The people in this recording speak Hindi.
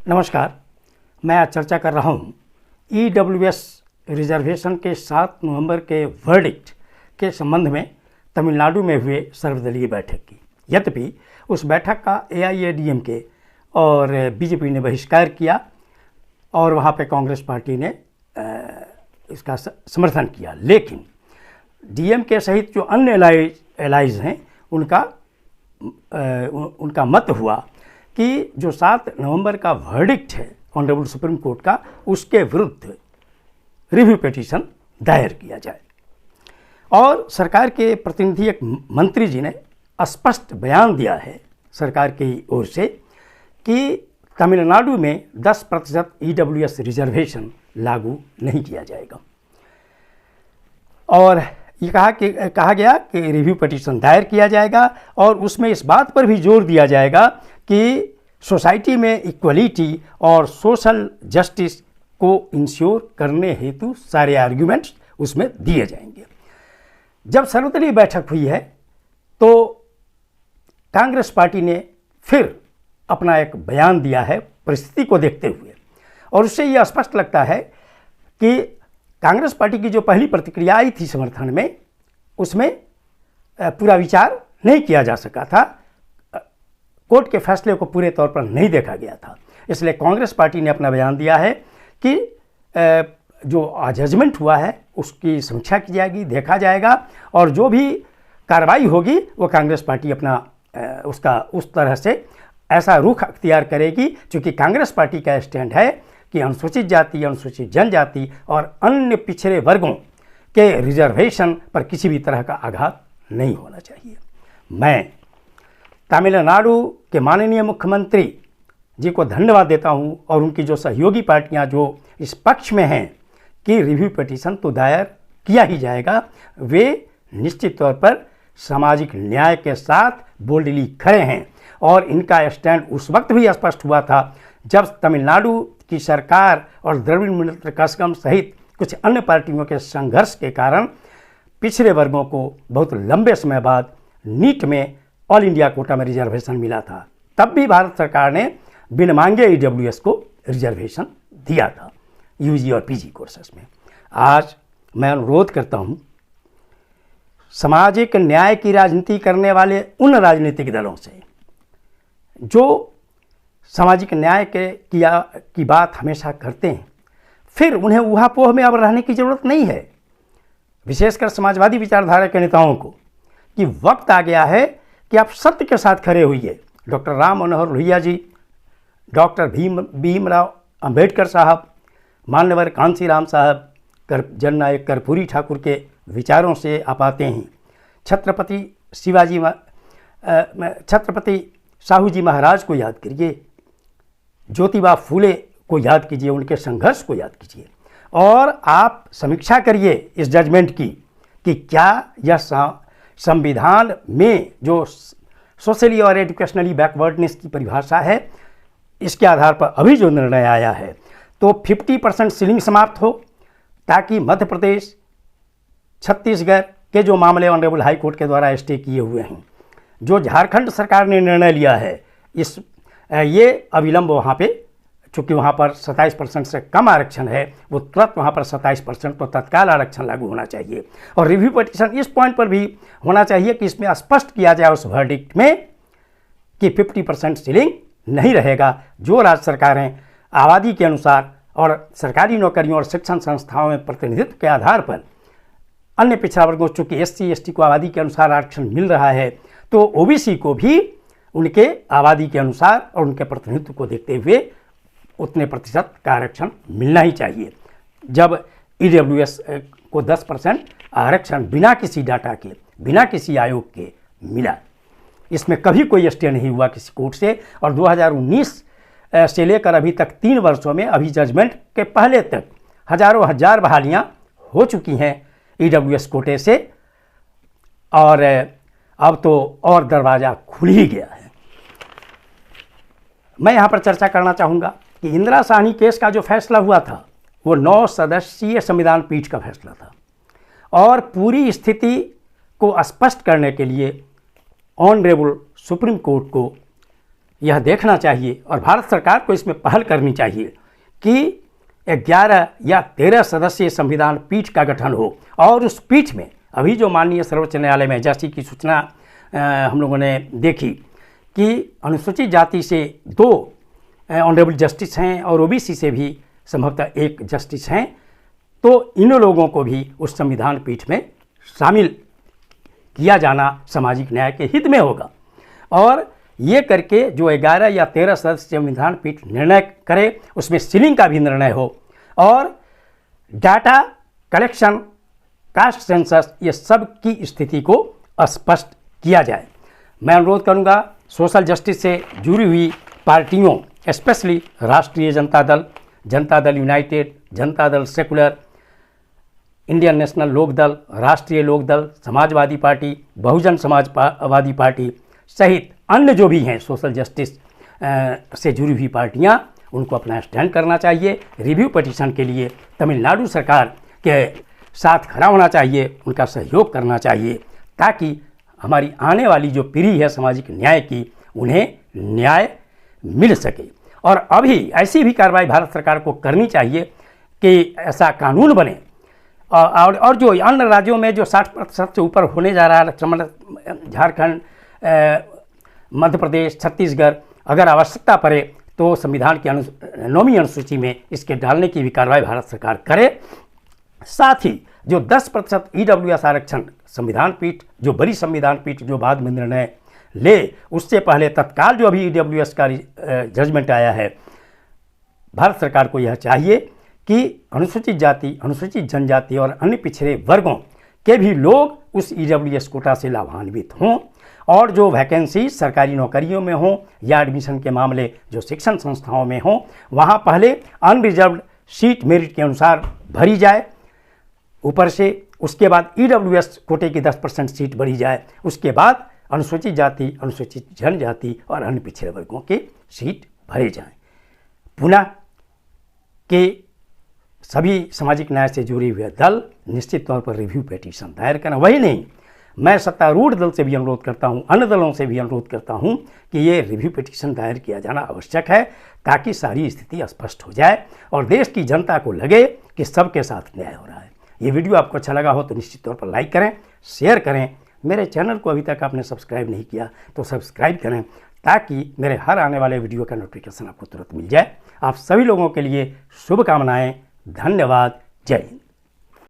नमस्कार। मैं आज चर्चा कर रहा हूँ EWS रिजर्वेशन के 7 नवंबर के वर्डिक्ट के संबंध में तमिलनाडु में हुए सर्वदलीय बैठक की। यद्यपि उस बैठक का AIADMK और बीजेपी ने बहिष्कार किया और वहाँ पे कांग्रेस पार्टी ने इसका समर्थन किया, लेकिन DMK सहित जो अन्य एलाइज हैं उनका मत हुआ कि जो 7 नवंबर का वर्डिक्ट है ऑनरेबल सुप्रीम कोर्ट का, उसके विरुद्ध रिव्यू पिटीशन दायर किया जाए। और सरकार के प्रतिनिधि एक मंत्री जी ने स्पष्ट बयान दिया है सरकार की ओर से कि तमिलनाडु में 10% EWS रिजर्वेशन लागू नहीं किया जाएगा। और ये कहा गया कि रिव्यू पिटीशन दायर किया जाएगा और उसमें इस बात पर भी जोर दिया जाएगा कि सोसाइटी में इक्वलिटी और सोशल जस्टिस को इंश्योर करने हेतु सारे आर्ग्यूमेंट्स उसमें दिए जाएंगे। जब सर्वदलीय बैठक हुई है तो कांग्रेस पार्टी ने फिर अपना एक बयान दिया है परिस्थिति को देखते हुए, और उससे यह स्पष्ट लगता है कि कांग्रेस पार्टी की जो पहली प्रतिक्रिया आई थी समर्थन में, उसमें पूरा विचार नहीं किया जा सका था, कोर्ट के फैसले को पूरे तौर पर नहीं देखा गया था। इसलिए कांग्रेस पार्टी ने अपना बयान दिया है कि जो जजमेंट हुआ है उसकी समीक्षा की जाएगी, देखा जाएगा, और जो भी कार्रवाई होगी वो कांग्रेस पार्टी अपना उसका उस तरह से ऐसा रुख अख्तियार करेगी, क्योंकि कांग्रेस पार्टी का स्टैंड है कि अनुसूचित जाति, अनुसूचित जनजाति और अन्य पिछड़े वर्गों के रिजर्वेशन पर किसी भी तरह का आघात नहीं होना चाहिए। मैं तमिलनाडु के माननीय मुख्यमंत्री जी को धन्यवाद देता हूं और उनकी जो सहयोगी पार्टियां जो इस पक्ष में हैं कि रिव्यू पिटीशन तो दायर किया ही जाएगा, वे निश्चित तौर पर सामाजिक न्याय के साथ बोल्डली खड़े हैं। और इनका स्टैंड उस वक्त भी स्पष्ट हुआ था जब तमिलनाडु की सरकार और द्रविड़ मुनेत्र कझगम सहित कुछ अन्य पार्टियों के संघर्ष के कारण पिछड़े वर्गों को बहुत लंबे समय बाद नीट में ऑल इंडिया कोटा में रिजर्वेशन मिला था। तब भी भारत सरकार ने बिन मांगे EWS को रिजर्वेशन दिया था UG और PG कोर्सेस में। आज मैं अनुरोध करता हूँ सामाजिक न्याय की राजनीति करने वाले उन राजनीतिक दलों से जो सामाजिक न्याय की बात हमेशा करते हैं, फिर उन्हें ऊहापोह में अब रहने की ज़रूरत नहीं है, विशेषकर समाजवादी विचारधारा के नेताओं को, कि वक्त आ गया है कि आप सत्य के साथ खड़े होइए। डॉक्टर राम मनोहर लोहिया जी, डॉक्टर भीमराव अंबेडकर साहब, मान्यवर कांसीराम साहब, जननायक कर्पूरी ठाकुर के विचारों से आप आते हैं। छत्रपति साहू जी महाराज को याद करिए, ज्योतिबा फूले को याद कीजिए, उनके संघर्ष को याद कीजिए, और आप समीक्षा करिए इस जजमेंट की कि क्या यह संविधान में जो सोशली और एजुकेशनली बैकवर्डनेस की परिभाषा है, इसके आधार पर अभी जो निर्णय आया है तो 50% सीलिंग समाप्त हो, ताकि मध्य प्रदेश, छत्तीसगढ़ के जो मामले ऑनरेबल हाई कोर्ट के द्वारा स्टे किए हुए हैं, जो झारखंड सरकार ने निर्णय लिया है, ये अविलंब वहाँ पे, चूँकि वहाँ पर 27% से कम आरक्षण है, वो तुरंत वहाँ पर 27% तो तत्काल आरक्षण लागू होना चाहिए। और रिव्यू पिटीशन इस पॉइंट पर भी होना चाहिए कि इसमें स्पष्ट किया जाए उस वर्डिक्ट में कि 50% सीलिंग नहीं रहेगा। जो राज्य सरकारें आबादी के अनुसार और सरकारी नौकरियों और शिक्षण संस्थाओं में प्रतिनिधित्व के आधार पर अन्य पिछड़ा वर्गों, चूँकि SC ST को आबादी के अनुसार आरक्षण मिल रहा है, तो OBC को भी उनके आबादी के अनुसार और उनके प्रतिनिधित्व को देखते हुए उतने प्रतिशत का आरक्षण मिलना ही चाहिए। जब EWS को 10% आरक्षण बिना किसी डाटा के, बिना किसी आयोग के मिला, इसमें कभी कोई स्टे नहीं हुआ किसी कोर्ट से, और 2019 से लेकर अभी तक 3 वर्षों में अभी जजमेंट के पहले तक हजारों हजार बहालियां हो चुकी हैं EWS कोटे से, और अब तो और दरवाज़ा खुल ही गया है। मैं यहाँ पर चर्चा करना चाहूँगा कि इंदिरा साहनी केस का जो फैसला हुआ था वो 9 सदस्यीय संविधान पीठ का फैसला था, और पूरी स्थिति को स्पष्ट करने के लिए ऑनरेबल सुप्रीम कोर्ट को यह देखना चाहिए और भारत सरकार को इसमें पहल करनी चाहिए कि 11 या 13 सदस्यीय संविधान पीठ का गठन हो और उस पीठ में अभी जो माननीय सर्वोच्च न्यायालय में जैसी की सूचना हम लोगों ने देखी कि अनुसूचित जाति से 2 ऑनरेबल जस्टिस हैं और ओबीसी से भी संभवतः 1 जस्टिस हैं, तो इन लोगों को भी उस संविधान पीठ में शामिल किया जाना सामाजिक न्याय के हित में होगा। और ये करके जो 11 या 13 सदस्य संविधान पीठ निर्णय करे उसमें सीलिंग का भी निर्णय हो और डाटा कलेक्शन, कास्ट सेंसस, ये सब की स्थिति को स्पष्ट किया जाए। मैं अनुरोध करूंगा सोशल जस्टिस से जुड़ी हुई पार्टियों, स्पेशली राष्ट्रीय Janata Dal, Janata Dal United, Janata Dal secular, Indian national लोक दल, राष्ट्रीय लोक दल, समाजवादी पार्टी, बहुजन समाजवादी पार्टी सहित अन्य जो भी हैं सोशल जस्टिस से जुड़ी हुई पार्टियां, उनको अपना स्टैंड करना चाहिए। रिव्यू पिटीशन के लिए तमिलनाडु सरकार के साथ खड़ा होना चाहिए, उनका सहयोग करना चाहिए ताकि हमारी आने वाली जो पीढ़ी है सामाजिक न्याय की, उन्हें न्याय मिल सके। और अभी ऐसी भी कार्रवाई भारत सरकार को करनी चाहिए कि ऐसा कानून बने और जो अन्य राज्यों में जो 60% से ऊपर होने जा रहा है, झारखंड, मध्य प्रदेश, छत्तीसगढ़, अगर आवश्यकता पड़े तो संविधान की 9वीं अनुसूची में इसके डालने की भी कार्रवाई भारत सरकार करे। साथ ही जो 10% EWS आरक्षण संविधान पीठ, जो बड़ी संविधान पीठ जो बाद में निर्णय ले, उससे पहले तत्काल जो अभी EWS का जजमेंट आया है, भारत सरकार को यह चाहिए कि अनुसूचित जाति, अनुसूचित जनजाति और अन्य पिछड़े वर्गों के भी लोग उस EWS कोटा से लाभान्वित हों और जो वैकेंसी सरकारी नौकरियों में हों या एडमिशन के मामले जो शिक्षण संस्थाओं में हों, वहाँ पहले अनरिजर्व्ड सीट मेरिट के अनुसार भरी जाए ऊपर से, उसके बाद EWS कोटे की 10% सीट बढ़ी जाए, उसके बाद अनुसूचित जाति, अनुसूचित जनजाति और अन्य पिछड़े वर्गों के सीट भरे जाएं। पुनः के सभी सामाजिक न्याय से जुड़े हुए दल निश्चित तौर पर रिव्यू पिटीशन दायर करें। वही नहीं, मैं सत्तारूढ़ दल से भी अनुरोध करता हूं, अन्य दलों से भी अनुरोध करता हूं कि ये रिव्यू पिटीशन दायर किया जाना आवश्यक है ताकि सारी स्थिति स्पष्ट हो जाए और देश की जनता को लगे कि सबके साथ न्याय हो रहा है। ये वीडियो आपको अच्छा लगा हो तो निश्चित तौर पर लाइक करें, शेयर करें। मेरे चैनल को अभी तक आपने सब्सक्राइब नहीं किया तो सब्सक्राइब करें ताकि मेरे हर आने वाले वीडियो का नोटिफिकेशन आपको तुरंत मिल जाए। आप सभी लोगों के लिए शुभकामनाएं। धन्यवाद। जय हिंद।